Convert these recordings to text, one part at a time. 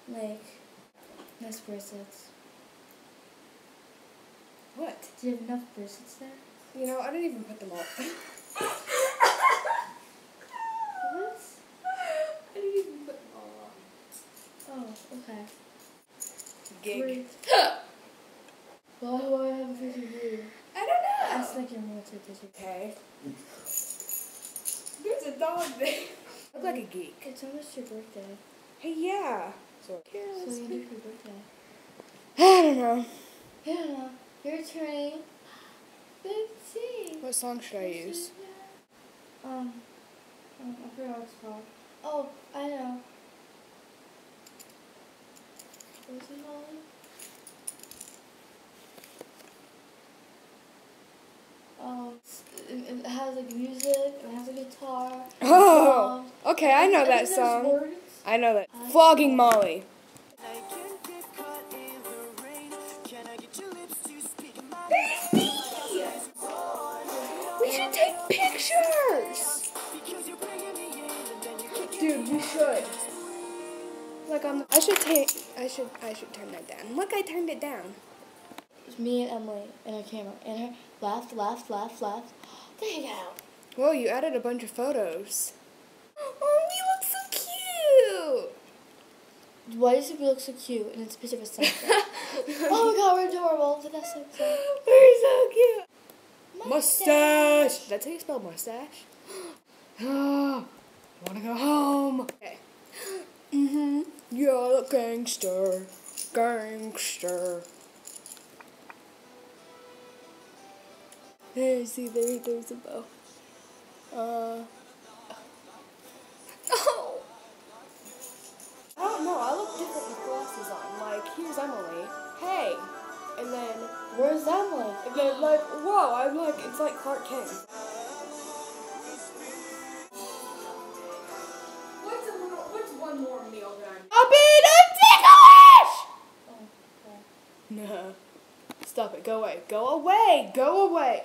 like, nice bracelets. What? Do you have enough bracelets there? You know, I didn't even put them up. What? I didn't even put them all up. Oh, okay. Gig. Great. Why do I have a picture of you? I don't know. That's like your military picture. Okay. There's a dog there. Look like a geek. It's almost your birthday. Hey, yeah. So So you do for your birthday. I don't know. Yeah, you're turning 15. What song should I use? I forgot what it's called. Oh, I know. What's it called? It has like music, it has a guitar. Oh, okay, I know and that there's song. words. I know that. Flogging Molly. We should take pictures! Dude, we should. Like on the I should turn that down. Look, I turned it down. It's me and Emily and her camera. And her left. There you go. Whoa, you added a bunch of photos. Oh, we look so cute! Why does it look so cute? And it's a picture of a sunset. Oh my god, we're adorable. Look at that sunset. We're so cute. Mustache! That's how you spell mustache? Oh, I wanna go home. Okay. You're a gangster. Gangster. There, see, there's a bow. Oh. I don't know, I look different with glasses on. Like, here's Emily. Hey! And then, Where's Emily? and then like, whoa, I'm like, it's like Clark Kent. What's one more meal that I'm... Stop it! I'm ticklish! Oh, okay. No. Stop it, go away. Go away! Go away!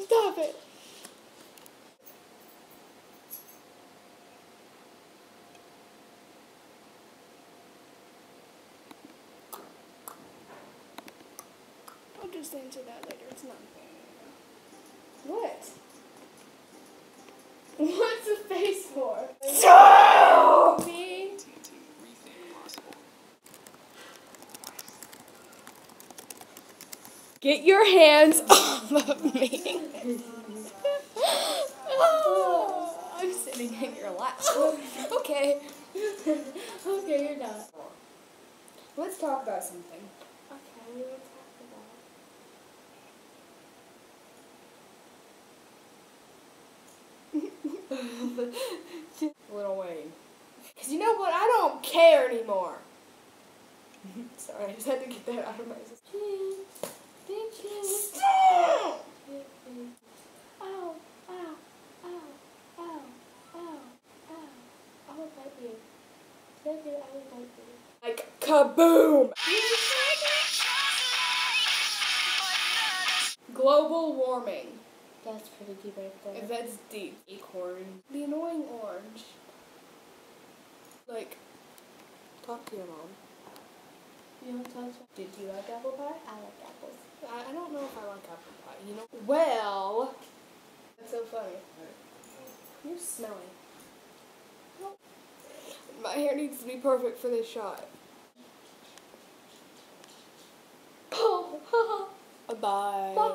Stop it! I'll just answer that later. It's not important. What? What's the face for? Me? Get your hands off of me. Oh, I'm sitting in your lap. Okay. Okay, you're done. Let's talk about something. Okay, we will talk about. Lil Wayne. Because you know what? I don't care anymore. Sorry, I just had to get that out of my system. Stop! Ow, ow, ow, ow, ow, ow. I will bite you. Thank you, I will bite you. Like, kaboom! Global warming. That's pretty deep right there. If that's deep. Acorn. The annoying orange. Like, talk to your mom. You want to talk to? Did you like apple pie? I like apples. I don't know if I like apple pie, you know? Well, that's so funny. You're smelly. My hair needs to be perfect for this shot. Bye.